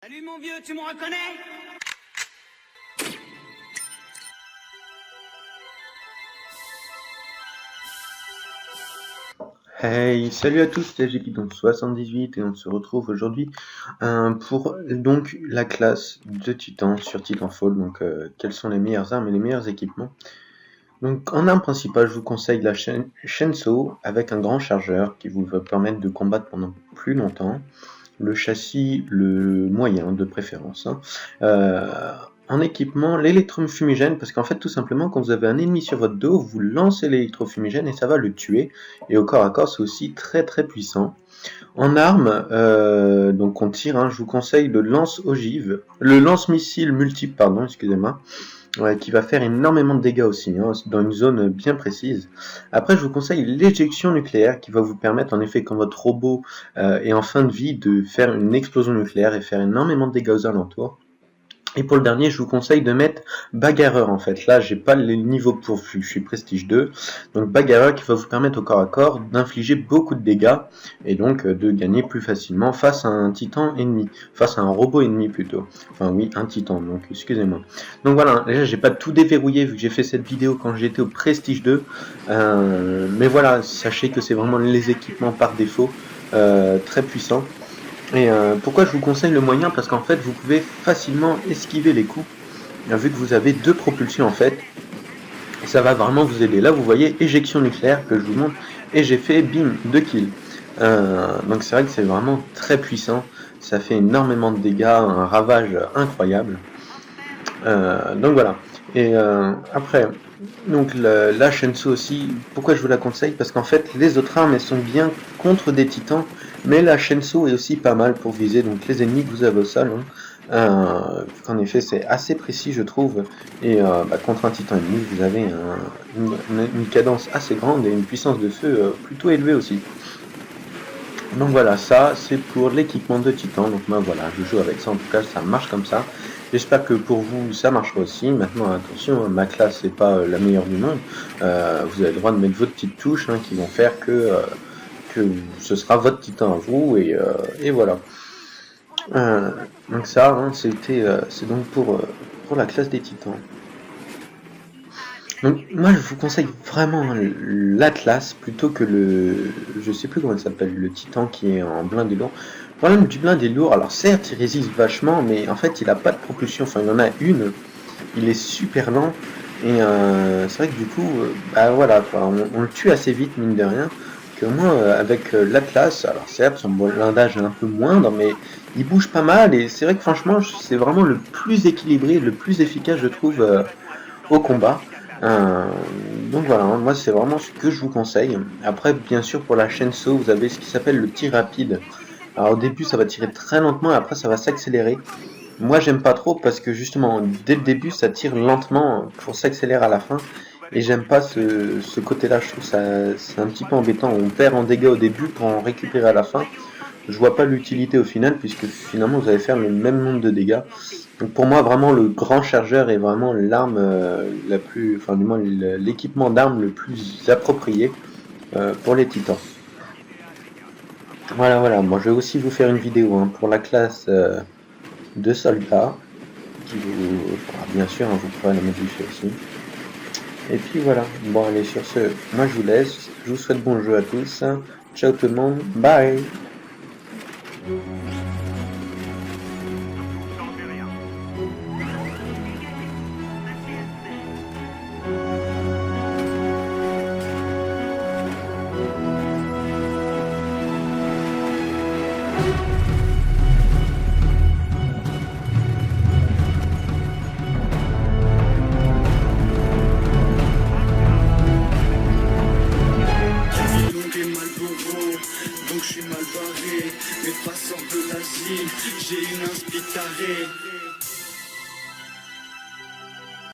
Salut mon vieux, tu me reconnais? Hey, salut à tous, c'est donc 78 et on se retrouve aujourd'hui pour donc la classe de Titan sur Titanfall. Donc quelles sont les meilleures armes et les meilleurs équipements. Donc en arme principale, je vous conseille la Shenso avec un grand chargeur qui vous va permettre de combattre pendant plus longtemps. Le châssis, le moyen de préférence. En équipement, l'électrofumigène, parce qu'en fait, tout simplement, quand vous avez un ennemi sur votre dos, vous lancez l'électrofumigène et ça va le tuer. Et au corps à corps, c'est aussi très très puissant. En arme, donc on tire, hein, je vous conseille le lance-ogive, le lance-missile multiple, pardon, excusez-moi, qui va faire énormément de dégâts aussi, hein, dans une zone bien précise. Après, je vous conseille l'éjection nucléaire, qui va vous permettre, en effet, quand votre robot est en fin de vie, de faire une explosion nucléaire et faire énormément de dégâts aux alentours. Et pour le dernier, je vous conseille de mettre bagarreur en fait. Là, j'ai pas le niveau pour, je suis prestige 2. Donc bagarreur qui va vous permettre au corps à corps d'infliger beaucoup de dégâts et donc de gagner plus facilement face à un titan ennemi, face à un robot ennemi plutôt. Enfin oui, un titan, donc excusez-moi. Donc voilà, déjà j'ai pas tout déverrouillé vu que j'ai fait cette vidéo quand j'étais au prestige 2. Mais voilà, sachez que c'est vraiment les équipements par défaut très puissants. Et pourquoi je vous conseille le moyen? Parce qu'en fait, vous pouvez facilement esquiver les coups, vu que vous avez deux propulsions en fait. Et ça va vraiment vous aider. Là, vous voyez, éjection nucléaire que je vous montre, et j'ai fait, bim, 2 kills. Donc c'est vrai que c'est vraiment très puissant. Ça fait énormément de dégâts, un ravage incroyable. Donc voilà. Et après, donc la Shensu aussi, pourquoi je vous la conseille? Parce qu'en fait, les autres armes, elles sont bien contre des titans, mais la Shensu est aussi pas mal pour viser donc les ennemis que vous avez au sol. En effet, c'est assez précis, je trouve. Et contre un titan ennemi, vous avez une cadence assez grande et une puissance de feu plutôt élevée aussi. Donc voilà, ça c'est pour l'équipement de titan. Donc moi voilà, je joue avec ça, en tout cas ça marche comme ça. J'espère que pour vous ça marchera aussi. Maintenant attention, ma classe c'est pas la meilleure du monde. Vous avez le droit de mettre vos petites touches qui vont faire que ce sera votre titan à vous et voilà. Donc ça, c'est donc pour la classe des titans. Donc moi je vous conseille vraiment l'Atlas plutôt que je sais plus comment il s'appelle, le Titan qui est en blindé lourd. Le problème du blindé lourd, alors certes il résiste vachement, mais en fait il a pas de propulsion, enfin il en a une, il est super lent, et c'est vrai que du coup, bah voilà, quoi, on le tue assez vite mine de rien, que moi avec l'Atlas, alors certes son blindage est un peu moindre, mais il bouge pas mal, et c'est vrai que franchement c'est vraiment le plus équilibré, le plus efficace je trouve au combat. Donc voilà, moi c'est vraiment ce que je vous conseille. Après, bien sûr, pour la Shenso, vous avez ce qui s'appelle le tir rapide. Alors au début, ça va tirer très lentement et après, ça va s'accélérer. Moi, j'aime pas trop parce que justement, dès le début, ça tire lentement pour s'accélérer à la fin. Et j'aime pas ce côté-là, je trouve ça c'est un petit peu embêtant. On perd en dégâts au début pour en récupérer à la fin. Je vois pas l'utilité au final, puisque finalement vous allez faire le même nombre de dégâts. Donc pour moi, vraiment, le grand chargeur est vraiment l'arme la plus, enfin du moins l'équipement d'armes le plus approprié pour les titans. Voilà, moi je vais aussi vous faire une vidéo pour la classe de soldats, qui vous, bien sûr, vous pourrez la modifier aussi. Et puis voilà, bon allez, sur ce, moi je vous laisse, je vous souhaite bon jeu à tous, ciao tout le monde, bye. Donc je suis mal barré, mes passeurs de l'asile, j'ai une inspiration.